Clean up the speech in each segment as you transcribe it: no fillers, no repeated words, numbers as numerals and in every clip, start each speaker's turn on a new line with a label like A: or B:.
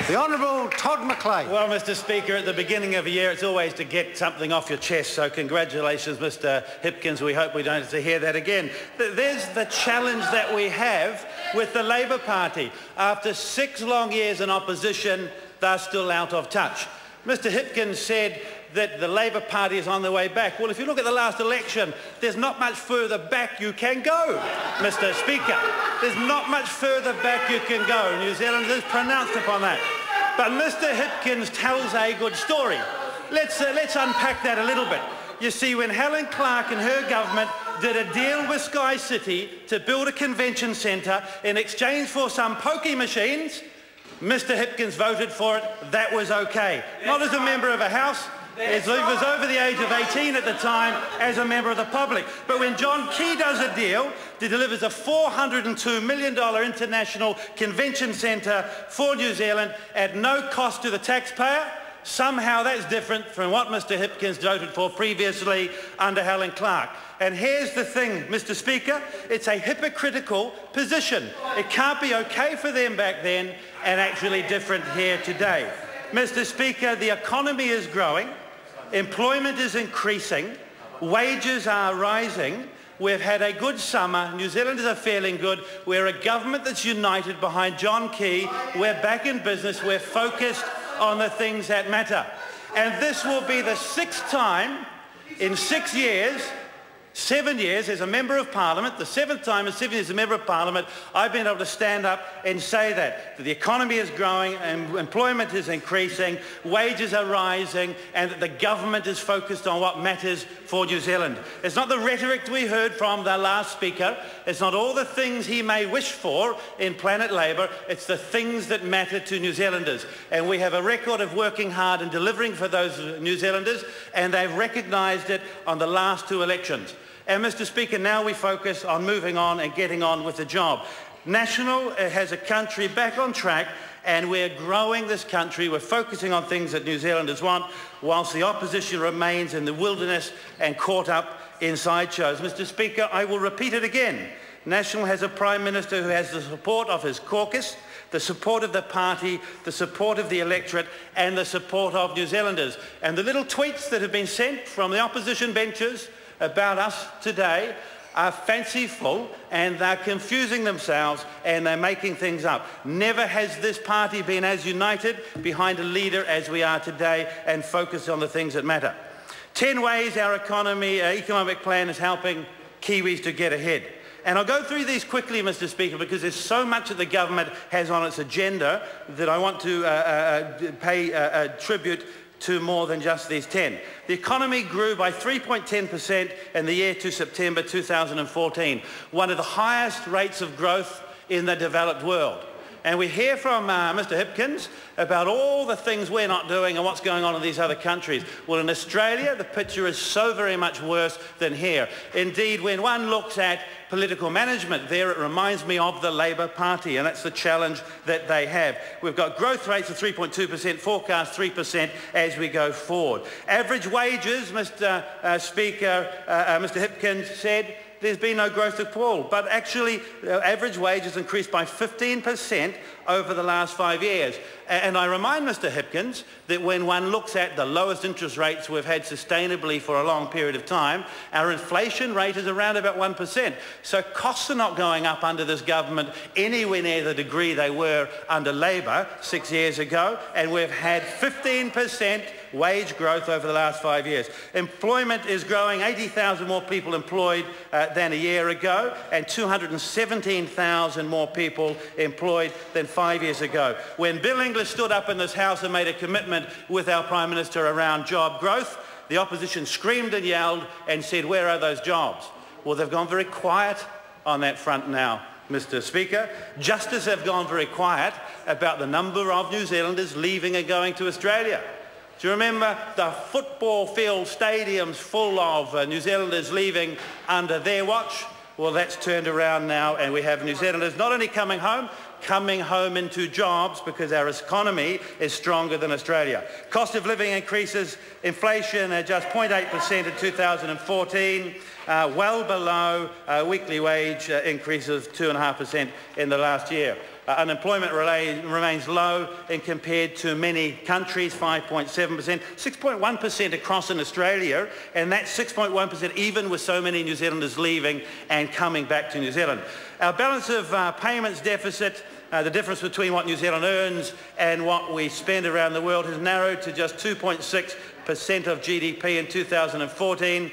A: The Honourable Todd McLean.
B: Well, Mr Speaker, at the beginning of a year it's always to get something off your chest, so congratulations, Mr Hipkins. We hope we don't have to hear that again. There's the challenge that we have with the Labor Party. After 6 long years in opposition, they're still out of touch. Mr Hipkins said that the Labor Party is on the way back. Well, if you look at the last election, there's not much further back you can go, Mr Speaker. There's not much further back you can go. New Zealand is pronounced upon that. But Mr Hipkins tells a good story. Let's unpack that a little bit. You see, when Helen Clark and her government did a deal with Sky City to build a convention centre in exchange for some pokie machines, Mr Hipkins voted for it. That was okay. Not as a member of a House. He was over the age of 18 at the time as a member of the public. But when John Key does a deal, he delivers a $402 million international convention centre for New Zealand at no cost to the taxpayer. Somehow that's different from what Mr Hipkins voted for previously under Helen Clark. And here's the thing, Mr Speaker, it's a hypocritical position. It can't be okay for them back then and actually different here today. Mr Speaker, the economy is growing, employment is increasing, wages are rising. We've had a good summer. New Zealanders are feeling good. We're a government that's united behind John Key. We're back in business. We're focused on the things that matter. And this will be the 6th time in 6 years, 7 years as a Member of Parliament, the 7th time in 7 years as a Member of Parliament, I've been able to stand up and say that the economy is growing and employment is increasing, wages are rising, and that the government is focused on what matters for New Zealand. It's not the rhetoric we heard from the last speaker. It's not all the things he may wish for in Planet Labour. It's the things that matter to New Zealanders. And we have a record of working hard and delivering for those New Zealanders, and they've recognised it on the last 2 elections. And Mr Speaker, now we focus on moving on and getting on with the job. National has a country back on track, and we're growing this country. We're focusing on things that New Zealanders want, whilst the opposition remains in the wilderness and caught up in sideshows. Mr Speaker, I will repeat it again. National has a Prime Minister who has the support of his caucus, the support of the party, the support of the electorate, and the support of New Zealanders. And the little tweets that have been sent from the opposition benches about us today are fanciful, and they're confusing themselves and they're making things up. Never has this party been as united behind a leader as we are today and focused on the things that matter. 10 ways our economic plan is helping Kiwis to get ahead. And I'll go through these quickly, Mr Speaker, because there's so much that the government has on its agenda that I want to pay tribute to more than just these 10. The economy grew by 3.10% in the year to September 2014, one of the highest rates of growth in the developed world. And we hear from Mr Hipkins about all the things we're not doing and what's going on in these other countries. Well, in Australia, the picture is so very much worse than here. Indeed, when one looks at political management there, it reminds me of the Labor Party, and that's the challenge that they have. We've got growth rates of 3.2%, forecast 3% as we go forward. Average wages, Mr Speaker, Mr Hipkins said, there's been no growth at all, but actually average wages increased by 15% over the last 5 years. And I remind Mr Hipkins that when one looks at the lowest interest rates we've had sustainably for a long period of time, our inflation rate is around about 1%. So costs are not going up under this government anywhere near the degree they were under Labor 6 years ago, and we've had 15% wage growth over the last 5 years. Employment is growing, 80,000 more people employed than a year ago, and 217,000 more people employed than 5 years ago. When Bill English stood up in this House and made a commitment with our Prime Minister around job growth, the opposition screamed and yelled and said, where are those jobs? Well, they've gone very quiet on that front now, Mr Speaker, just as they've gone very quiet about the number of New Zealanders leaving and going to Australia. Do you remember the football field stadiums full of New Zealanders leaving under their watch? Well, that's turned around now, and we have New Zealanders not only coming home into jobs because our economy is stronger than Australia. Cost of living increases, inflation at just 0.8% in 2014, well below weekly wage increases of 2.5% in the last year. Unemployment remains low and compared to many countries, 5.7%, 6.1% across in Australia, and that's 6.1% even with so many New Zealanders leaving and coming back to New Zealand. Our balance of payments deficit, the difference between what New Zealand earns and what we spend around the world, has narrowed to just 2.6% of GDP in 2014.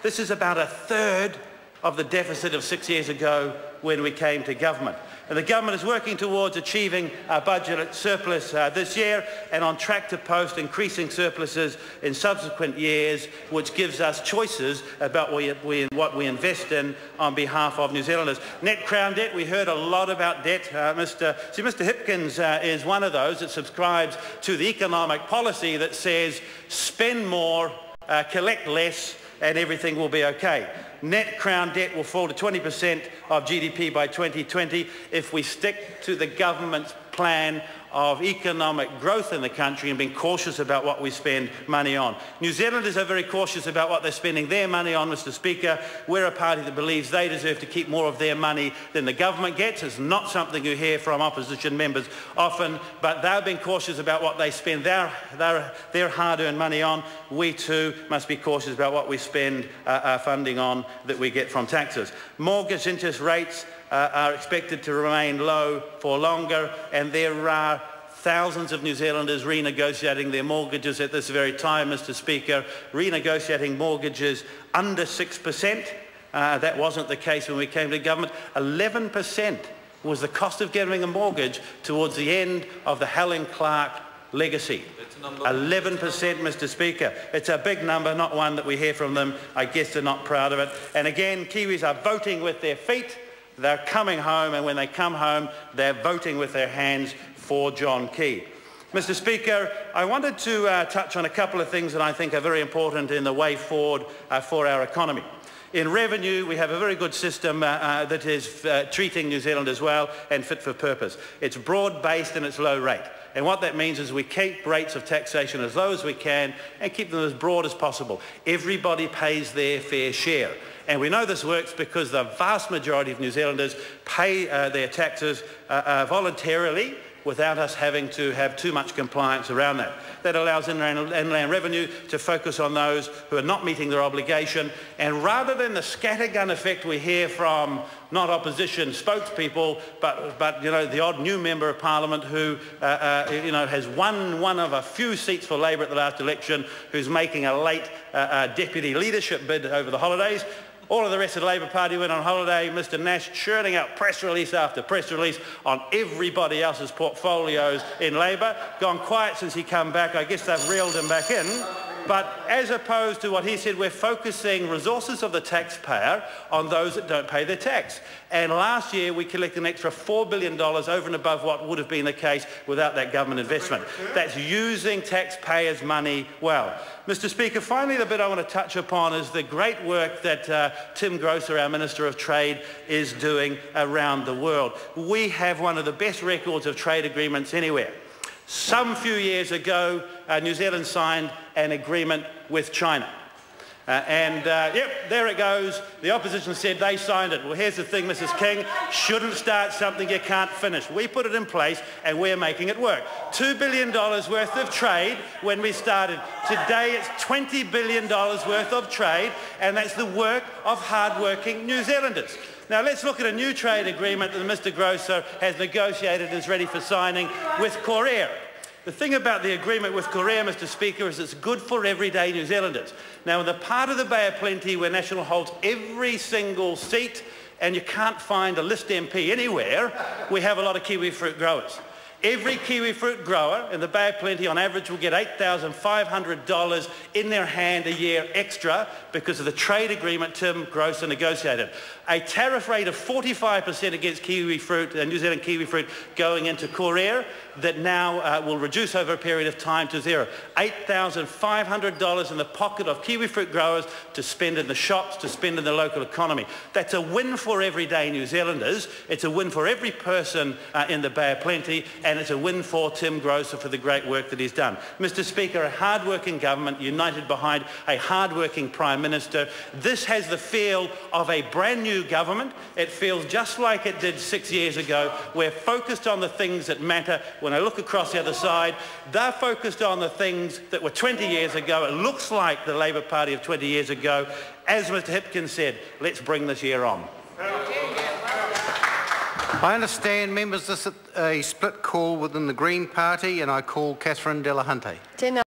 B: This is about a third of the deficit of 6 years ago when we came to government. And the government is working towards achieving a budget surplus this year and on track to post increasing surpluses in subsequent years, which gives us choices about what we invest in on behalf of New Zealanders. Net Crown debt, we heard a lot about debt. Mr Hipkins is one of those that subscribes to the economic policy that says spend more, collect less, and everything will be okay. Net Crown debt will fall to 20% of GDP by 2020 if we stick to the government's plan of economic growth in the country and being cautious about what we spend money on. New Zealanders are very cautious about what they're spending their money on, Mr Speaker. We're a party that believes they deserve to keep more of their money than the government gets. It's not something you hear from opposition members often, but they're being cautious about what they spend their hard-earned money on. We too must be cautious about what we spend our funding on that we get from taxes. Mortgage interest rates are expected to remain low for longer, and there are thousands of New Zealanders renegotiating their mortgages at this very time, Mr Speaker, renegotiating mortgages under 6%. That wasn't the case when we came to government. 11% was the cost of getting a mortgage towards the end of the Helen Clark legacy. 11%, Mr Speaker. It's a big number, not one that we hear from them. I guess they're not proud of it. And again, Kiwis are voting with their feet. They're coming home, and when they come home, they're voting with their hands for John Key. Mr Speaker, I wanted to touch on a couple of things that I think are very important in the way forward for our economy. In revenue, we have a very good system that is treating New Zealand as well and fit for purpose. It's broad-based and it's low rate. And what that means is we keep rates of taxation as low as we can and keep them as broad as possible. Everybody pays their fair share. And we know this works because the vast majority of New Zealanders pay their taxes voluntarily without us having to have too much compliance around that. That allows inland revenue to focus on those who are not meeting their obligation, and rather than the scattergun effect we hear from not opposition spokespeople, but you know, the odd new member of Parliament who has won one of a few seats for Labour at the last election, who's making a late deputy leadership bid over the holidays. All of the rest of the Labour Party went on holiday. Mr Nash churning out press release after press release on everybody else's portfolios in Labour. Gone quiet since he come back. I guess they've reeled him back in. But as opposed to what he said, we're focusing resources of the taxpayer on those that don't pay their tax. And last year we collected an extra $4 billion over and above what would have been the case without that government investment. That's using taxpayers' money well. Mr Speaker, finally the bit I want to touch upon is the great work that Tim Grosser, our Minister of Trade, is doing around the world. We have one of the best records of trade agreements anywhere. Some few years ago, New Zealand signed an agreement with China. Yep, there it goes. The opposition said they signed it. Well, here's the thing, Mrs King, shouldn't start something you can't finish. We put it in place and we're making it work. $2 billion worth of trade when we started. Today it's $20 billion worth of trade, and that's the work of hard-working New Zealanders. Now let's look at a new trade agreement that Mr Grosser has negotiated and is ready for signing with Korea. The thing about the agreement with Korea, Mr Speaker, is it's good for everyday New Zealanders. Now in the part of the Bay of Plenty where National holds every single seat and you can't find a list MP anywhere, we have a lot of kiwi fruit growers. Every kiwi fruit grower in the Bay of Plenty on average will get $8,500 in their hand a year extra because of the trade agreement Tim Grosser negotiated. A tariff rate of 45% against kiwi fruit, New Zealand kiwi fruit, going into Korea that now will reduce over a period of time to zero. $8,500 in the pocket of kiwi fruit growers to spend in the shops, to spend in the local economy. That's a win for everyday New Zealanders. It's a win for every person in the Bay of Plenty, and and it's a win for Tim Grosser for the great work that he's done. Mr Speaker, a hard-working government united behind a hard-working Prime Minister. This has the feel of a brand new government. It feels just like it did 6 years ago. We're focused on the things that matter. When I look across the other side, they're focused on the things that were 20 years ago. It looks like the Labour Party of 20 years ago. As Mr Hipkins said, let's bring this year on.
A: I understand, members, this is a split call within the Green Party, and I call Catherine Delahunty.